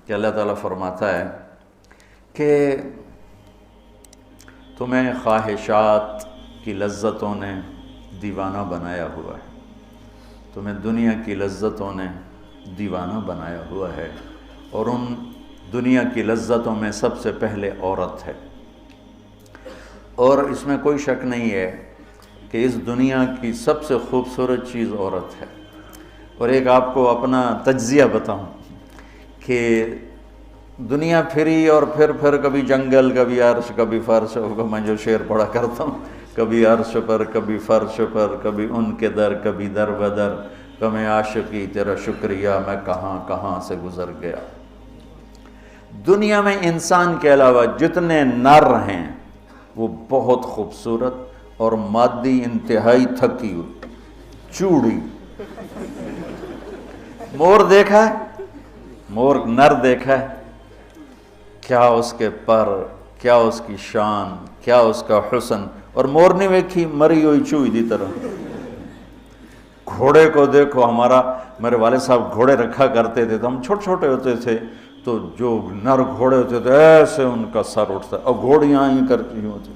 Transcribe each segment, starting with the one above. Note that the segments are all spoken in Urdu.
کہ اللہ تعالیٰ فرماتا ہے کہ تمہیں خواہشات کی لذتوں نے دیوانہ بنایا ہوا ہے، تمہیں دنیا کی لذتوں نے دیوانہ بنایا ہوا ہے، اور ان دنیا کی لذتوں میں سب سے پہلے عورت ہے، اور اس میں کوئی شک نہیں ہے کہ اس دنیا کی سب سے خوبصورت چیز عورت ہے۔ اور ایک آپ کو اپنا تجزیہ بتاؤں کہ دنیا پھری اور پھر کبھی جنگل، کبھی عرش، کبھی فرش، میں جو شعر پڑھا کرتا ہوں، کبھی عرش پر، کبھی فرش پر، کبھی ان کے در، کبھی در بدر، کبھی عاشقی تیرا شکریہ میں کہاں کہاں سے گزر گیا۔ دنیا میں انسان کے علاوہ جتنے نر ہیں وہ بہت خوبصورت اور مادی انتہائی تھکی ہوئی، چوڑی۔ مور دیکھا ہے؟ مور نر دیکھا ہے؟ کیا اس کے پر، کیا اس کی شان، کیا اس کا حسن، اور مور نہیں ویکھی مری ہوئی چوئی دی طرح۔ گھوڑے کو دیکھو، میرے والد صاحب گھوڑے رکھا کرتے تھے، تو ہم چھوٹے چھوٹے ہوتے تھے تو جو نر گھوڑے ہوتے تھے ایسے ان کا سر اٹھتا، اور گھوڑیاں ہی کرتی ہوتی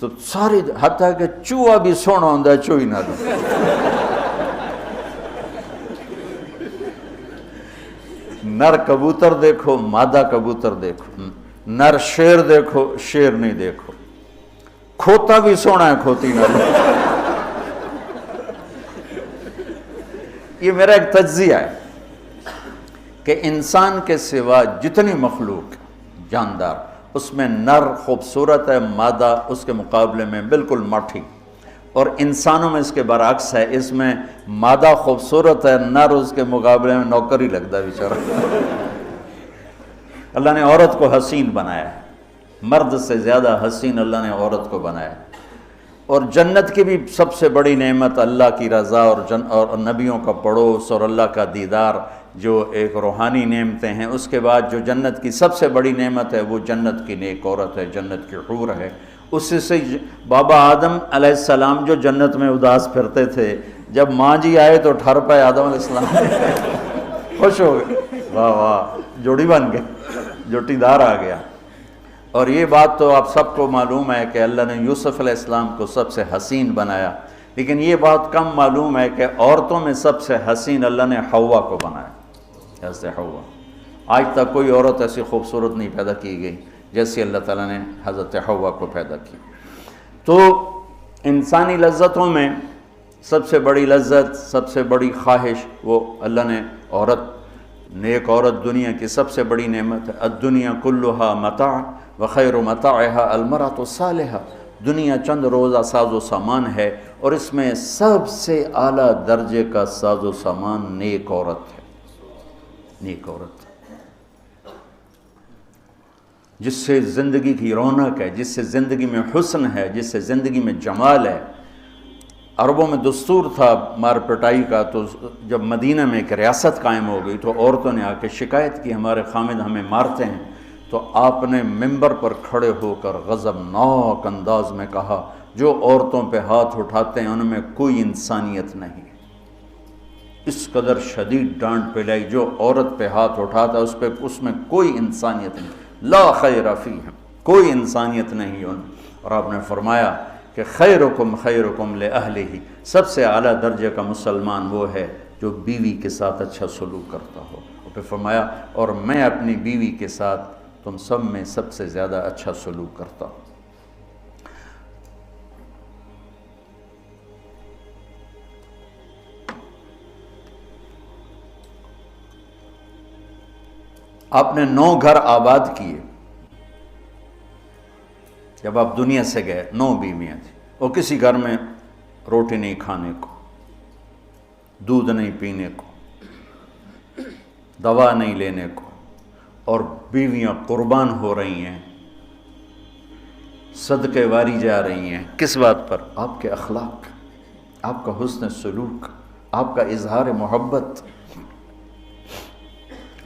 تو ساری، حتیٰ کہ چوہا بھی سونا ہوتا ہے، چوئی نہ دے۔ نر کبوتر دیکھو، مادہ کبوتر دیکھو، نر شیر دیکھو، شیر نہیں دیکھو، کھوتا بھی سونا ہے، کھوتی نہ دے۔ یہ میرا ایک تجزیہ ہے کہ انسان کے سوا جتنی مخلوق جاندار، اس میں نر خوبصورت ہے، مادہ اس کے مقابلے میں بالکل ماٹھی، اور انسانوں میں اس کے برعکس ہے، اس میں مادہ خوبصورت ہے، نر اس کے مقابلے میں نوکر ہی لگتا ہے بیچارہ۔ اللہ نے عورت کو حسین بنایا ہے، مرد سے زیادہ حسین اللہ نے عورت کو بنایا ہے، اور جنت کی بھی سب سے بڑی نعمت اللہ کی رضا اور نبیوں کا پڑوس اور اللہ کا دیدار، جو ایک روحانی نعمتیں ہیں۔ اس کے بعد جو جنت کی سب سے بڑی نعمت ہے وہ جنت کی نیک عورت ہے، جنت کی حور ہے۔ اسی سے بابا آدم علیہ السلام جو جنت میں اداس پھرتے تھے، جب ماں جی آئے تو ٹھر پائے آدم علیہ السلام، خوش ہو گئے، واہ واہ جوڑی بن گئے، جوٹی دار آ گیا۔ اور یہ بات تو آپ سب کو معلوم ہے کہ اللہ نے یوسف علیہ السلام کو سب سے حسین بنایا، لیکن یہ بات کم معلوم ہے کہ عورتوں میں سب سے حسین اللہ نے حوا کو بنایا، جیسے حوا۔ آج تک کوئی عورت ایسی خوبصورت نہیں پیدا کی گئی جیسے اللہ تعالیٰ نے حضرت حوا کو پیدا کی۔ تو انسانی لذتوں میں سب سے بڑی لذت، سب سے بڑی خواہش وہ اللہ نے عورت، نیک عورت دنیا کی سب سے بڑی نعمت ہے۔ الدنیا کلھا متاع وخیر متاعها المرأة الصالحہ، دنیا چند روزہ ساز و سامان ہے، اور اس میں سب سے اعلیٰ درجے کا ساز و سامان نیک عورت ہے، نیک عورت، جس سے زندگی کی رونق ہے، جس سے زندگی میں حسن ہے، جس سے زندگی میں جمال ہے۔ عربوں میں دستور تھا مار پٹائی کا، تو جب مدینہ میں ایک ریاست قائم ہو گئی تو عورتوں نے آ کے شکایت کی ہمارے خامد ہمیں مارتے ہیں، تو آپ نے ممبر پر کھڑے ہو کر غضبناک انداز میں کہا، جو عورتوں پہ ہاتھ اٹھاتے ہیں ان میں کوئی انسانیت نہیں۔ اس قدر شدید ڈانٹ پلائی، جو عورت پہ ہاتھ اٹھاتا ہے اس میں کوئی انسانیت نہیں، لا خیر فیہم، کوئی انسانیت نہیں ان۔ اور آپ نے فرمایا کہ خیرکم خیرکم لأہلہ، سب سے اعلیٰ درجے کا مسلمان وہ ہے جو بیوی کے ساتھ اچھا سلوک کرتا ہو۔ اور پھر فرمایا، اور میں اپنی بیوی کے ساتھ تم سب میں سب سے زیادہ اچھا سلوک کرتا ہوں۔ آپ نے 9 گھر آباد کیے جب آپ دنیا سے گئے، 9 بیویاں تھیں، اور کسی گھر میں روٹی نہیں کھانے کو، دودھ نہیں پینے کو، دوا نہیں لینے کو، اور بیویاں قربان ہو رہی ہیں، صدقے واری جا رہی ہیں۔ کس بات پر؟ آپ کے اخلاق، آپ کا حسن سلوک، آپ کا اظہار محبت،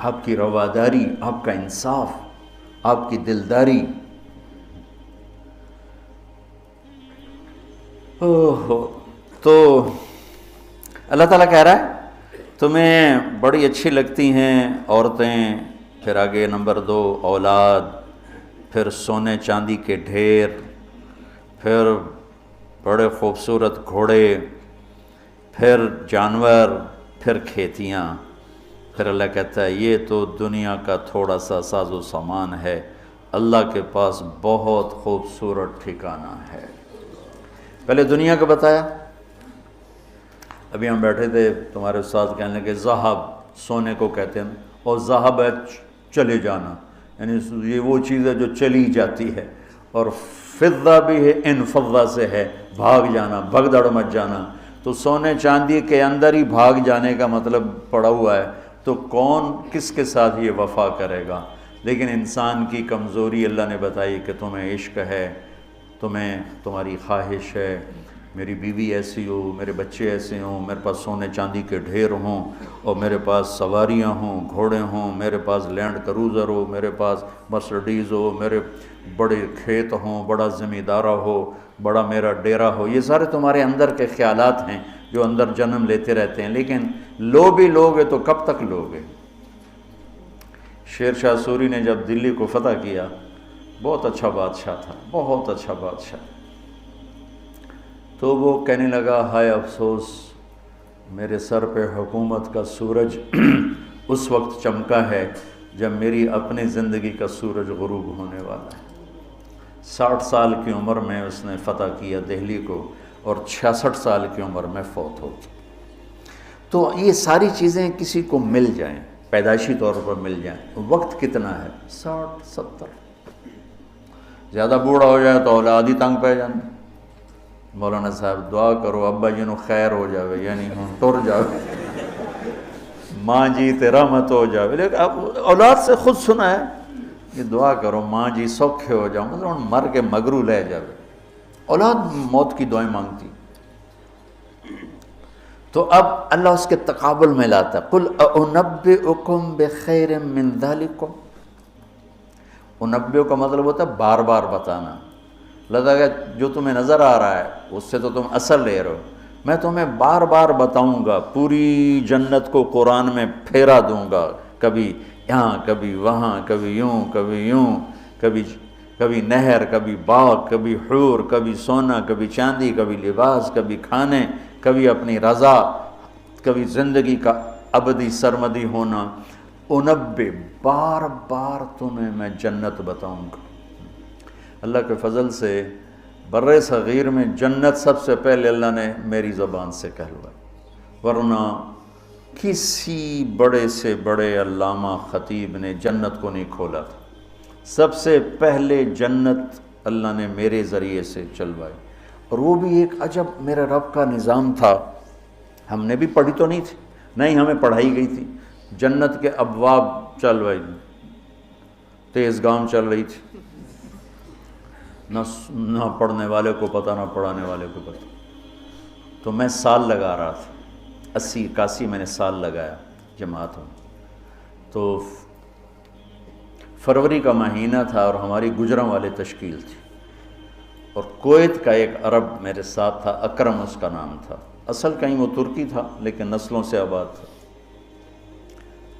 آپ کی رواداری، آپ کا انصاف، آپ کی دلداری۔ تو اللہ تعالیٰ کہہ رہا ہے تمہیں بڑی اچھی لگتی ہیں عورتیں پھر آگے نمبر 2 اولاد، پھر سونے چاندی کے ڈھیر، پھر بڑے خوبصورت گھوڑے، پھر جانور، پھر کھیتیاں. پھر اللہ کہتا ہے یہ تو دنیا کا تھوڑا سا ساز و سامان ہے، اللہ کے پاس بہت خوبصورت ٹھکانہ ہے. پہلے دنیا کا بتایا. ابھی ہم بیٹھے تھے، تمہارے استاد کہنے لگے ذہب سونے کو کہتے ہیں، اور ذہب ہے چلے جانا، یعنی یہ وہ چیز ہے جو چلی جاتی ہے، اور فضہ بھی ہے انفضہ سے ہے بھاگ جانا، بھگدڑ مچ جانا. تو سونے چاندی کے اندر ہی بھاگ جانے کا مطلب پڑا ہوا ہے، تو کون کس کے ساتھ یہ وفا کرے گا؟ لیکن انسان کی کمزوری اللہ نے بتائی کہ تمہیں عشق ہے، تمہیں تمہاری خواہش ہے میری بیوی ایسی ہو، میرے بچے ایسے ہوں، میرے پاس سونے چاندی کے ڈھیر ہوں، اور میرے پاس سواریاں ہوں، گھوڑے ہوں، میرے پاس لینڈ کروزر ہو، میرے پاس مرسڈیز ہو، میرے بڑے کھیت ہوں، بڑا زمیندارہ ہو، بڑا میرا ڈیرا ہو. یہ سارے تمہارے اندر کے خیالات ہیں جو اندر جنم لیتے رہتے ہیں، لیکن لو بھی لوگے تو کب تک لوگے؟ شیر شاہ سوری نے جب دلی کو فتح کیا، بہت اچھا بادشاہ تھا، بہت اچھا بادشاہ، تو وہ کہنے لگا ہائے افسوس میرے سر پہ حکومت کا سورج اس وقت چمکا ہے جب میری اپنی زندگی کا سورج غروب ہونے والا ہے. 60 سال کی عمر میں اس نے فتح کیا دہلی کو، اور 66 سال کی عمر میں فوت ہو گیا. تو یہ ساری چیزیں کسی کو مل جائیں، پیدائشی طور پر مل جائیں، وقت کتنا ہے؟ 60 70. زیادہ بوڑھا ہو جائے تو اولاد ہی تنگ پہ جانا. مولانا صاحب دعا کرو ابا جی نو خیر ہو جاوے، یعنی ہوں ٹر جاوے، ماں جی تیرا مت ہو جاوے. لیکن اب اولاد سے خود سنا ہے یہ دعا کرو ماں جی سوکھے ہو جاؤ، مطلب مر کے مگرو لے جاوے. اولاد موت کی دعائیں مانگتی. تو اب اللہ اس کے تقابل میں لاتا ہے قل اُنَبِّئُكُم بِخَيْرٍ مِّن ذَلِكُمْ. انبئ کا مطلب ہوتا ہے بار بار بتانا. لگا کہ جو تمہیں نظر آ رہا ہے اس سے تو تم اثر لے رہے ہو، میں تمہیں بار بار بتاؤں گا، پوری جنت کو قرآن میں پھیرا دوں گا، کبھی یہاں کبھی وہاں، کبھی یوں کبھی یوں، کبھی نہر، کبھی باغ، کبھی حور، کبھی سونا، کبھی چاندی، کبھی لباس، کبھی کھانے، کبھی اپنی رضا، کبھی زندگی کا ابدی سرمدی ہونا. انبئ بار بار تمہیں میں جنت بتاؤں گا. اللہ کے فضل سے بر صغیر میں جنت سب سے پہلے اللہ نے میری زبان سے کہلوائی، ورنہ کسی بڑے سے بڑے علامہ خطیب نے جنت کو نہیں کھولا تھا. سب سے پہلے جنت اللہ نے میرے ذریعے سے چلوائی. اور وہ بھی ایک عجب میرے رب کا نظام تھا. ہم نے بھی پڑھی تو نہیں تھی، نہیں ہمیں پڑھائی گئی تھی. جنت کے ابواب چلوائی، تیز گام چل رہی تھی، نہ پڑھنے والے کو پتہ نہ پڑھانے والے کو پتہ. تو میں سال لگا رہا تھا، 80 81 میں نے سال لگایا جماعت میں. تو فروری کا مہینہ تھا اور ہماری گجراں والے تشکیل تھی، اور کویت کا ایک عرب میرے ساتھ تھا، اکرم اس کا نام تھا. اصل کہیں وہ ترکی تھا لیکن نسلوں سے آباد تھا.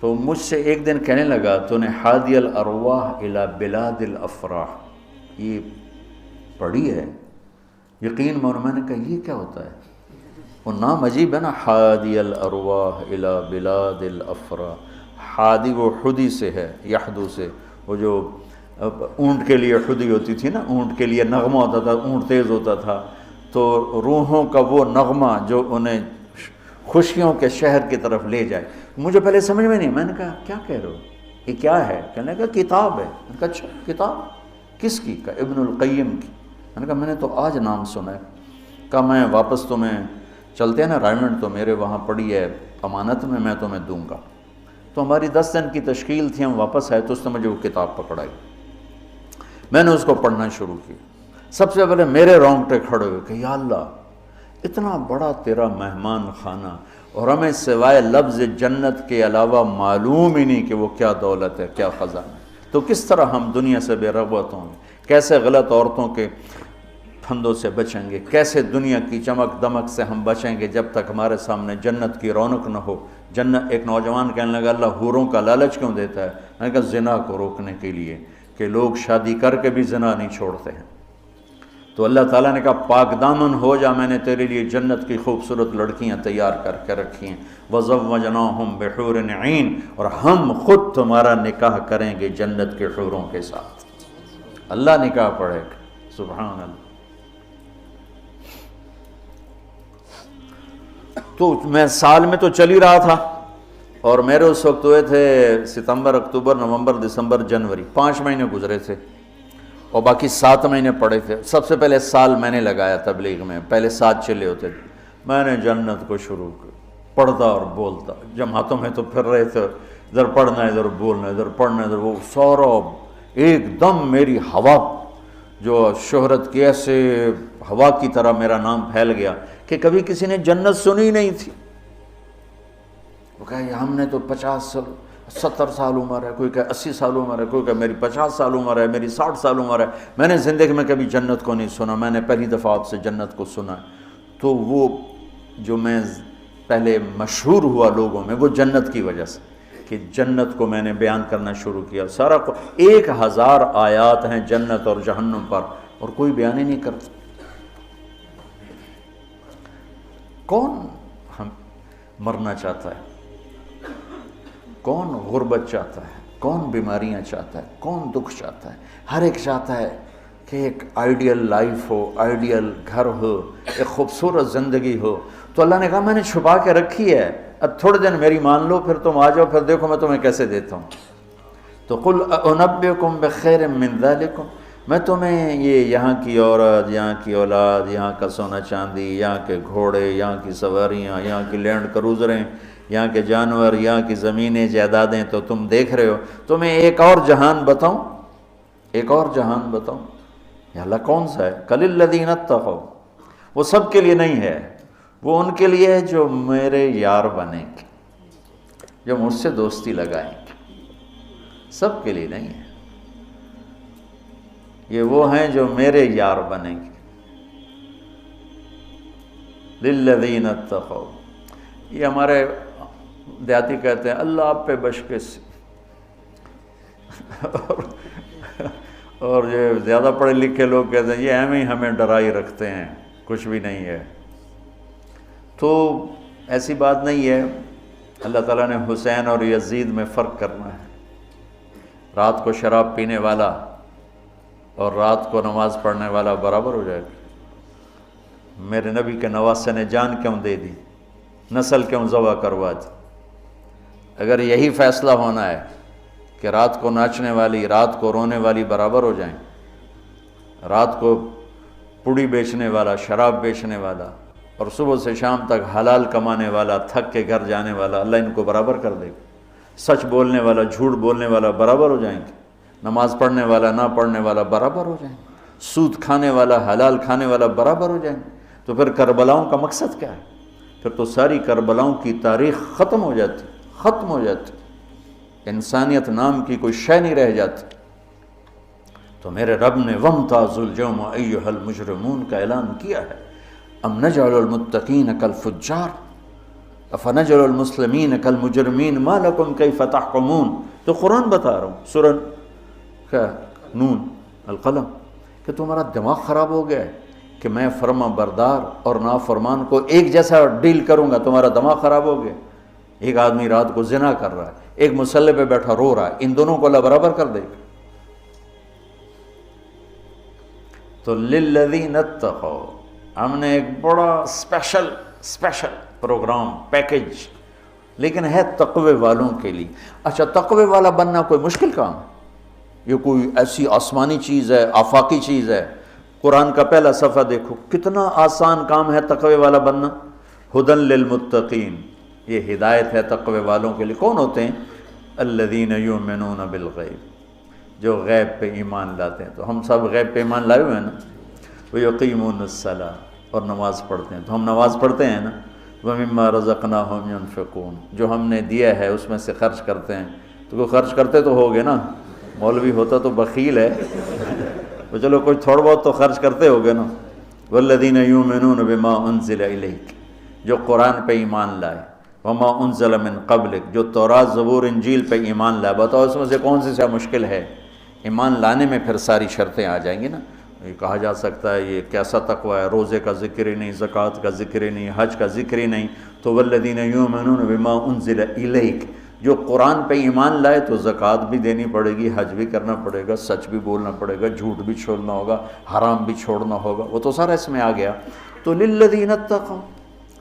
تو مجھ سے ایک دن کہنے لگا تو نے حادی الارواح الی بلاد الافراح یہ پڑھی ہے؟ یقین مانو. میں نے کہا یہ کیا ہوتا ہے؟ وہ نام عجیب ہے نا، حادی الارواح الی بلاد الافراح. حادی وہ حدی سے ہے، یحدو سے، وہ جو اونٹ کے لیے حدی ہوتی تھی نا، اونٹ کے لیے نغمہ ہوتا تھا، اونٹ تیز ہوتا تھا، تو روحوں کا وہ نغمہ جو انہیں خوشیوں کے شہر کی طرف لے جائے. مجھے پہلے سمجھ میں نہیں، میں نے کہا کیا کہہ رہے ہو، یہ کیا ہے؟ کہنے لگا کتاب ہے. میں نے کہا اچھا کتاب کس کی؟ کہا ابن القیم کی. میں نے کہا میں نے تو آج نام سنا ہے. کہا میں واپس تمہیں چلتے ہیں نا رائمنڈ، تو میرے وہاں پڑی ہے امانت میں تمہیں دوں گا. تو ہماری 10 دن کی تشکیل تھی، ہم واپس آئے تو اس نے مجھے وہ کتاب پکڑائی. میں نے اس کو پڑھنا شروع کی. سب سے پہلے میرے رونگٹے کھڑے ہوئے کہ یا اللہ اتنا بڑا تیرا مہمان خانہ، اور ہمیں سوائے لفظ جنت کے علاوہ معلوم ہی نہیں کہ وہ کیا دولت ہے، کیا خزانہ ہے. تو کس طرح ہم دنیا سے بے رغبت ہوں گے، کیسے غلط عورتوں کے پھندوں سے بچیں گے، کیسے دنیا کی چمک دمک سے ہم بچیں گے جب تک ہمارے سامنے جنت کی رونق نہ ہو. جنت ایک نوجوان کہنے لگا اللہ حوروں کا لالچ کیوں دیتا ہے؟ میں نے کہا زنا کو روکنے کے لیے کہ لوگ شادی کر کے بھی زنا نہیں چھوڑتے ہیں. تو اللہ تعالیٰ نے کہا پاک دامن ہو جا، میں نے تیرے لیے جنت کی خوبصورت لڑکیاں تیار کر کے رکھی ہیں. وَزَوَّجْنَاهُمْ بِحُورٍ عِينٍ، اور ہم خود تمہارا نکاح کریں گے جنت کے حوروں کے ساتھ. اللہ نکاح پڑھے گا. سبحان اللہ. تو میں سال میں تو چل ہی رہا تھا، اور میرے اس وقت ہوئے تھے ستمبر، اکتوبر، نومبر، دسمبر، جنوری، 5 مہینے گزرے تھے، اور باقی 7 مہینے پڑے تھے. سب سے پہلے سال میں نے لگایا تبلیغ میں، پہلے 7 چلے ہوتے تھے. میں نے جنت کو شروع کیا، پڑھتا اور بولتا. جماعتوں میں تو پھر رہے تھے، ادھر پڑھنا ادھر بولنا، ادھر پڑھنا ادھر وہ سارا ایک دم میری ہوا جو شہرت کی ایسے ہوا کی طرح میرا نام پھیل گیا کہ کبھی کسی نے جنت سنی نہیں تھی. وہ کہا ہم نے تو 50-70 سال عمر ہے، کوئی کہ 80 سال عمر ہے، کوئی کہ میری 50 سال عمر ہے، میری 60 سال عمر ہے، میں نے زندگی میں کبھی جنت کو نہیں سنا، میں نے پہلی دفعہ آپ سے جنت کو سنا. تو وہ جو میں پہلے مشہور ہوا لوگوں میں، وہ جنت کی وجہ سے کہ جنت کو میں نے بیان کرنا شروع کیا. سارا 1000 آیات ہیں جنت اور جہنم پر، اور کوئی بیان ہی نہیں کرتا. کون ہم مرنا چاہتا ہے؟ کون غربت چاہتا ہے؟ کون بیماریاں چاہتا ہے؟ کون دکھ چاہتا ہے؟ ہر ایک چاہتا ہے کہ ایک آئیڈیل لائف ہو، آئیڈیل گھر ہو، ایک خوبصورت زندگی ہو. تو اللہ نے کہا میں نے چھپا کے رکھی ہے، اب تھوڑے دن میری مان لو، پھر تم آ جاؤ، پھر دیکھو میں تمہیں کیسے دیتا ہوں. تو قل انبئکم بخیر من ذالکم، میں تمہیں یہ یہاں کی عورت، یہاں کی اولاد، یہاں کا سونا چاندی، یہاں کے گھوڑے، یہاں کی سواریاں، یہاں کی لینڈ کروزریں، یہاں کے جانور، یہاں کی زمینیں جائیدادیں تو تم دیکھ رہے ہو، تمہیں ایک اور جہان بتاؤں؟ ایک اور جہان بتاؤں؟ یا اللہ کون سا ہے؟ قل الذین اتقوا، وہ سب کے لیے نہیں ہے، وہ ان کے لیے ہے جو میرے یار بنیں گے، جو مجھ سے دوستی لگائیں گے. سب کے لیے نہیں ہے، یہ وہ ہیں جو میرے یار بنیں گے. للذین اتقوا، یہ ہمارے دیہاتی کہتے ہیں اللہ آپ پہ بشکش، اور یہ زیادہ پڑھے لکھے لوگ کہتے ہیں یہ ایم ہی ہمیں ڈرائی رکھتے ہیں، کچھ بھی نہیں ہے. تو ایسی بات نہیں ہے. اللہ تعالیٰ نے حسین اور یزید میں فرق کرنا ہے. رات کو شراب پینے والا اور رات کو نماز پڑھنے والا برابر ہو جائے گا. میرے نبی کے نواسے نے جان کیوں دے دی، نسل کیوں ذبح کروا دی؟ اگر یہی فیصلہ ہونا ہے کہ رات کو ناچنے والی، رات کو رونے والی برابر ہو جائیں، رات کو پوڑی بیچنے والا، شراب بیچنے والا، اور صبح سے شام تک حلال کمانے والا، تھک کے گھر جانے والا، اللہ ان کو برابر کر دے گا. سچ بولنے والا، جھوٹ بولنے والا برابر ہو جائیں گے. نماز پڑھنے والا، نہ پڑھنے والا برابر ہو جائیں گے. سود کھانے والا، حلال کھانے والا برابر ہو جائیں گے. تو پھر کربلاؤں کا مقصد کیا ہے؟ پھر تو ساری کربلاؤں کی تاریخ ختم ہو جاتی، ختم ہو جاتی، انسانیت نام کی کوئی شے نہیں رہ جاتی. تو میرے رب نے وَامْتَازُوا الْيَوْمَ أَيُّهَا الْمُجْرِمُونَ کا اعلان کیا ہے. ام نجعل المتقین کالفجار افنجعل المسلمین کالمجرمین ما لکم کیف تحکمون. تو قرآن بتا رہا ہوں، سورہ کیا نون القلم، کہ تمہارا دماغ خراب ہو گیا ہے کہ میں فرما بردار اور نافرمان کو ایک جیسا ڈیل کروں گا. تمہارا دماغ خراب ہو گیا. ایک آدمی رات کو زنا کر رہا ہے، ایک مصلی پہ بیٹھا رو رہا ہے، ان دونوں کو اللہ برابر کر دے گا. تو للذین اتقوا، ہم نے ایک بڑا اسپیشل پروگرام پیکج، لیکن ہے تقوی والوں کے لیے. اچھا تقوی والا بننا کوئی مشکل کام ہے؟ یہ کوئی ایسی آسمانی چیز ہے، آفاقی چیز ہے؟ قرآن کا پہلا صفحہ دیکھو، کتنا آسان کام ہے تقوی والا بننا. ہدی للمتقین، یہ ہدایت ہے تقوی والوں کے لیے. کون ہوتے ہیں؟ الذین یؤمنون بالغیب، جو غیب پہ ایمان لاتے ہیں. تو ہم سب غیب پہ ایمان لائے ہوئے ہیں نا. وَيُقِيمُونَ الصَّلَاةَ، اور نماز پڑھتے ہیں. تو ہم نماز پڑھتے ہیں نا. وَمِمَّا رَزَقْنَاهُمْ يُنْفِقُونَ، جو ہم نے دیا ہے اس میں سے خرچ کرتے ہیں. تو وہ خرچ کرتے تو ہوگے نا، مولوی ہوتا تو بخیل ہے تو چلو کوئی تھوڑا بہت تو خرچ کرتے ہوگے نا. وَالَّذِينَ يُؤْمِنُونَ بِمَا أُنزِلَ إِلَيْكَ، جو قرآن پہ ایمان لائے. وما انزل من قبلک، جو تورات زبور انجیل پہ ایمان لائے، بتاؤ اس میں سے کون سی سے مشکل ہے؟ ایمان لانے میں پھر ساری شرطیں آ جائیں گی نا۔ یہ کہا جا سکتا ہے یہ کیسا تقوی ہے، روزے کا ذکر ہی نہیں، زکوٰۃ کا ذکر ہی نہیں، حج کا ذکر ہی نہیں، تو والذین یؤمنون بما انزل الیک، جو قرآن پہ ایمان لائے تو زکوٰۃ بھی دینی پڑے گی، حج بھی کرنا پڑے گا، سچ بھی بولنا پڑے گا، جھوٹ بھی چھوڑنا ہوگا، حرام بھی چھوڑنا ہوگا، وہ تو سارا اس میں آ گیا۔ تو للذین اتقوا،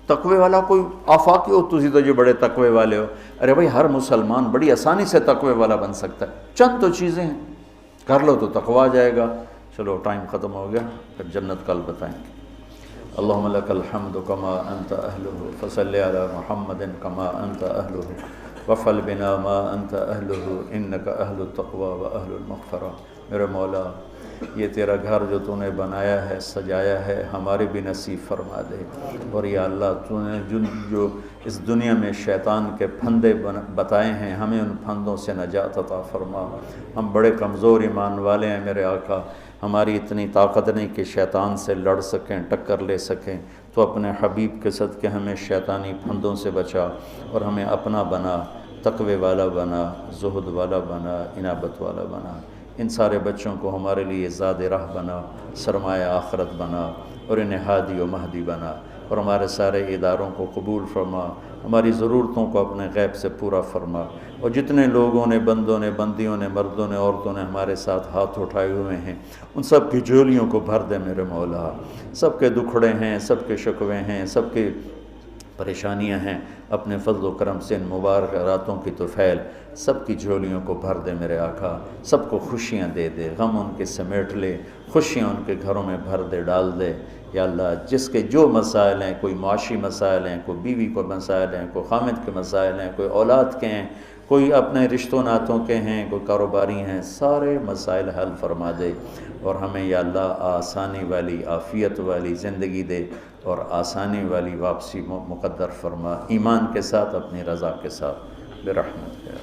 تقوی والا کوئی آفاقی ہو، تسی تو جو بڑے تقوی والے ہو، ارے بھائی ہر مسلمان بڑی آسانی سے تقوی والا بن سکتا ہے، چند تو چیزیں ہیں، کر لو تو تقوی آ جائے گا۔ چلو ٹائم ختم ہو گیا، پھر جنت کل بتائیں گے۔ اللہم لک الحمد کما انت اہلہ، فصلی علی محمد کما انت اہلہ، وفعل بنا ما انت اہلہ، انک اہل التقوی و اہل المغفرہ۔ میرے مولا یہ تیرا گھر جو تو نے بنایا ہے، سجایا ہے، ہمارے بھی نصیب فرما دے، اور یا اللہ تو نے جو اس دنیا میں شیطان کے پھندے بتائے ہیں، ہمیں ان پھندوں سے نجات عطا فرما۔ ہم بڑے کمزور ایمان والے ہیں میرے آقا، ہماری اتنی طاقت نہیں کہ شیطان سے لڑ سکیں، ٹکر لے سکیں، تو اپنے حبیب کے صدقے ہمیں شیطانی پھندوں سے بچا، اور ہمیں اپنا بنا، تقوی والا بنا، زہد والا بنا، انابت والا بنا۔ ان سارے بچوں کو ہمارے لیے زاد راہ بنا، سرمایہ آخرت بنا، اور انہیں ہادی و مہدی بنا، اور ہمارے سارے اداروں کو قبول فرما، ہماری ضرورتوں کو اپنے غیب سے پورا فرما، اور جتنے لوگوں نے، بندوں نے، بندیوں نے، مردوں نے، عورتوں نے ہمارے ساتھ ہاتھ اٹھائے ہوئے ہیں، ان سب کی جھولیوں کو بھر دے میرے مولا۔ سب کے دکھڑے ہیں، سب کے شکوے ہیں، سب کے پریشانیاں ہیں، اپنے فضل و کرم سے ان مبارک راتوں کی طفیل سب کی جھولیوں کو بھر دے میرے آقا، سب کو خوشیاں دے دے، غم ان کے سمیٹ لے، خوشیاں ان کے گھروں میں بھر دے، ڈال دے۔ یا اللہ جس کے جو مسائل ہیں، کوئی معاشی مسائل ہیں، کوئی بیوی کو مسائل ہیں، کوئی خامد کے مسائل ہیں، کوئی اولاد کے ہیں، کوئی اپنے رشتوں ناتوں کے ہیں، کوئی کاروباری ہیں، سارے مسائل حل فرما دے، اور ہمیں یا اللہ آسانی والی، عافیت والی زندگی دے، اور آسانی والی واپسی مقدر فرما، ایمان کے ساتھ، اپنی رضا کے ساتھ، برحمت ہے۔